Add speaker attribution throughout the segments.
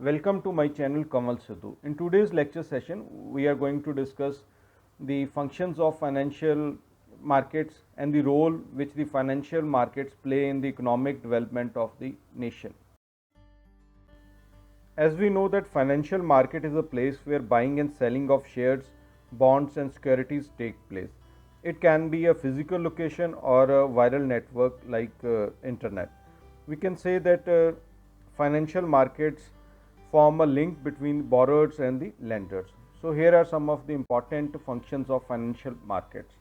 Speaker 1: Welcome to my channel Kamal Sidhu. In today's lecture session, we are going to discuss the functions of financial markets and the role which the financial markets play in the economic development of the nation. As we know that financial market is a place where buying and selling of shares, bonds and securities take place. It can be a physical location or a viral network like internet. We can say that financial markets form a link between borrowers and the lenders. So here are some of the important functions of financial markets.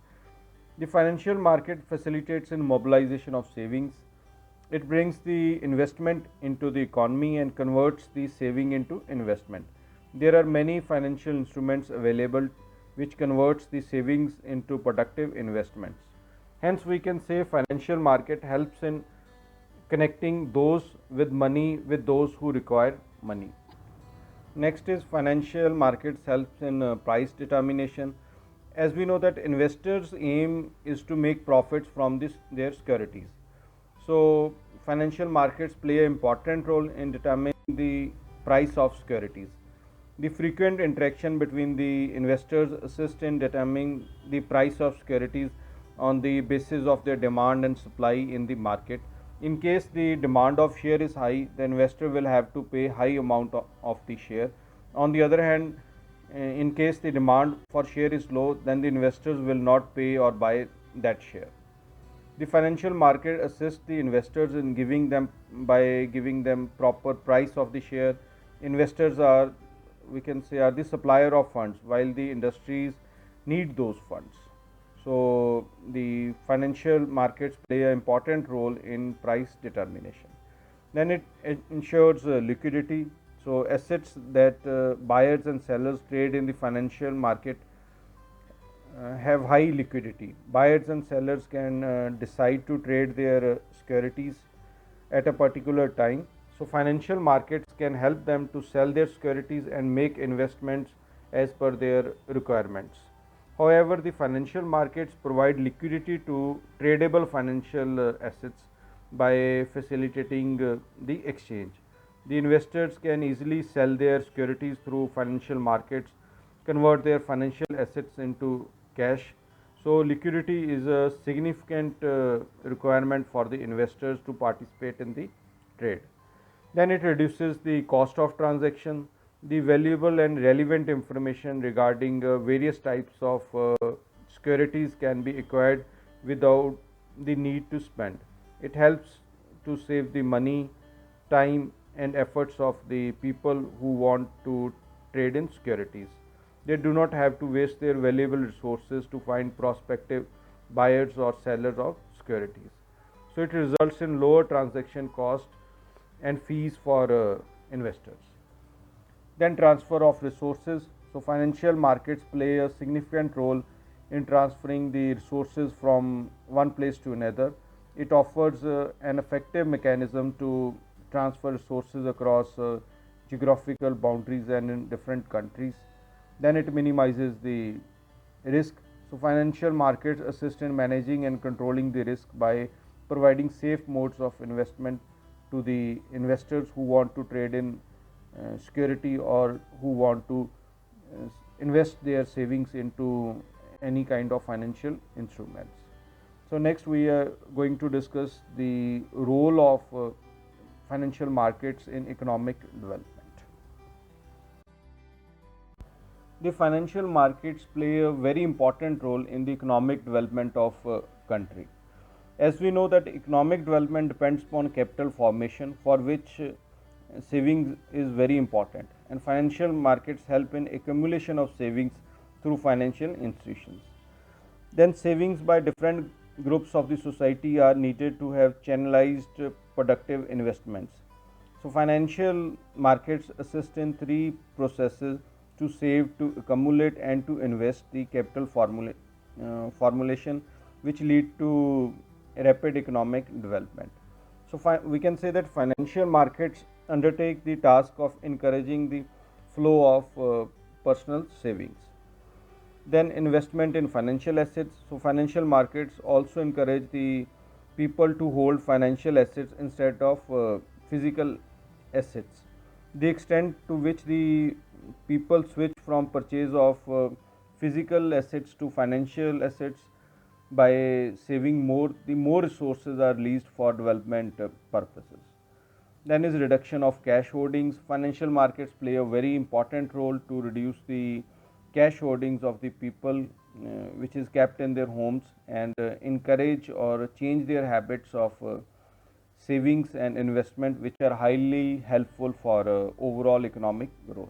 Speaker 1: The financial market facilitates in mobilization of savings. It brings the investment into the economy and converts the saving into investment. There are many financial instruments available which converts the savings into productive investments. Hence we can say financial market helps in connecting those with money with those who require money. Next is financial markets helps in price determination. As we know that investors aim is to make profits from their securities. So financial markets play an important role in determining the price of securities. The frequent interaction between the investors assist in determining the price of securities on the basis of their demand and supply in the market. In case the demand of share is high, the investor will have to pay high amount of the share. On the other hand, in case the demand for share is low, then the investors will not pay or buy that share. The financial market assists the investors in giving them by giving them proper price of the share. Investors are, we can say, are the supplier of funds while the industries need those funds. So the financial markets play an important role in price determination. Then it ensures liquidity. So assets that buyers and sellers trade in the financial market have high liquidity. Buyers and sellers can decide to trade their securities at a particular time. So financial markets can help them to sell their securities and make investments as per their requirements. However, the financial markets provide liquidity to tradable financial assets by facilitating the exchange. The investors can easily sell their securities through financial markets, convert their financial assets into cash. So, liquidity is a significant requirement for the investors to participate in the trade. Then it reduces the cost of transaction. The valuable and relevant information regarding various types of securities can be acquired without the need to spend. It helps to save the money, time, and efforts of the people who want to trade in securities. They do not have to waste their valuable resources to find prospective buyers or sellers of securities. So it results in lower transaction cost and fees for investors. Then transfer of resources. So financial markets play a significant role in transferring the resources from one place to another. It offers an effective mechanism to transfer resources across geographical boundaries and in different countries. Then it minimizes the risk. So financial markets assist in managing and controlling the risk by providing safe modes of investment to the investors who want to trade in security or who want to invest their savings into any kind of financial instruments. So next we are going to discuss the role of financial markets in economic development. The financial markets play a very important role in the economic development of a country. As we know that economic development depends upon capital formation, for which savings is very important, and financial markets help in accumulation of savings through financial institutions. Then savings by different groups of the society are needed to have channelized productive investments. So financial markets assist in three processes: to save, to accumulate, and to invest the capital formulation, which lead to rapid economic development. So we can say that financial markets undertake the task of encouraging the flow of personal savings. Then investment in financial assets. So financial markets also encourage the people to hold financial assets instead of physical assets. The extent to which the people switch from purchase of physical assets to financial assets by saving more, the more resources are released for development purposes. Then is reduction of cash holdings. Financial markets play a very important role to reduce the cash holdings of the people, which is kept in their homes, and encourage or change their habits of savings and investment, which are highly helpful for overall economic growth.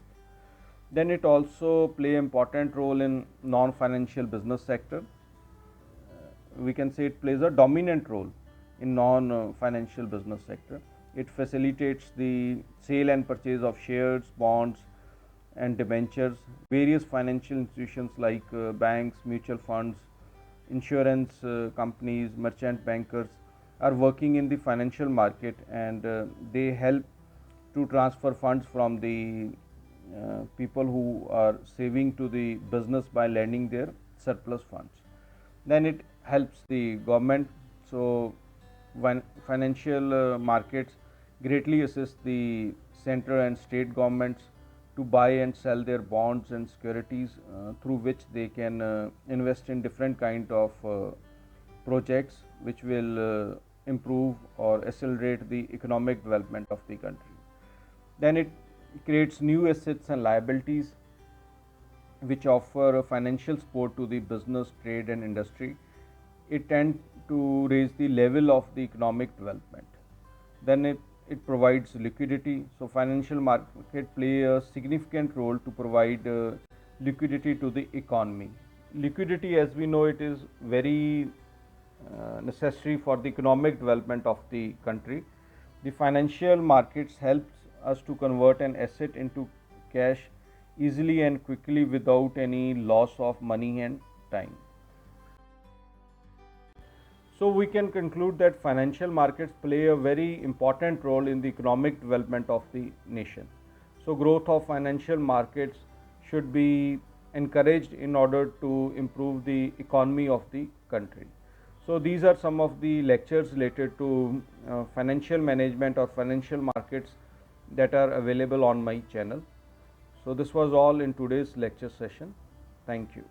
Speaker 1: Then it also play important role in non-financial business sector. We can say it plays a dominant role in non-financial business sector. It facilitates the sale and purchase of shares, bonds, and debentures. Various financial institutions like banks, mutual funds, insurance companies, merchant bankers are working in the financial market, and they help to transfer funds from the people who are saving to the business by lending their surplus funds. Then it helps the government. So when financial markets greatly assist the central and state governments to buy and sell their bonds and securities, through which they can invest in different kind of projects which will improve or accelerate the economic development of the country. Then it creates new assets and liabilities which offer a financial support to the business, trade, and industry. It tends to raise the level of the economic development. Then it provides liquidity. So financial market play a significant role to provide liquidity to the economy. Liquidity, as we know, it is very necessary for the economic development of the country. The financial markets helps us to convert an asset into cash easily and quickly without any loss of money and time. So we can conclude that financial markets play a very important role in the economic development of the nation. So growth of financial markets should be encouraged in order to improve the economy of the country. So these are some of the lectures related to financial management or financial markets that are available on my channel. So this was all in today's lecture session. Thank you.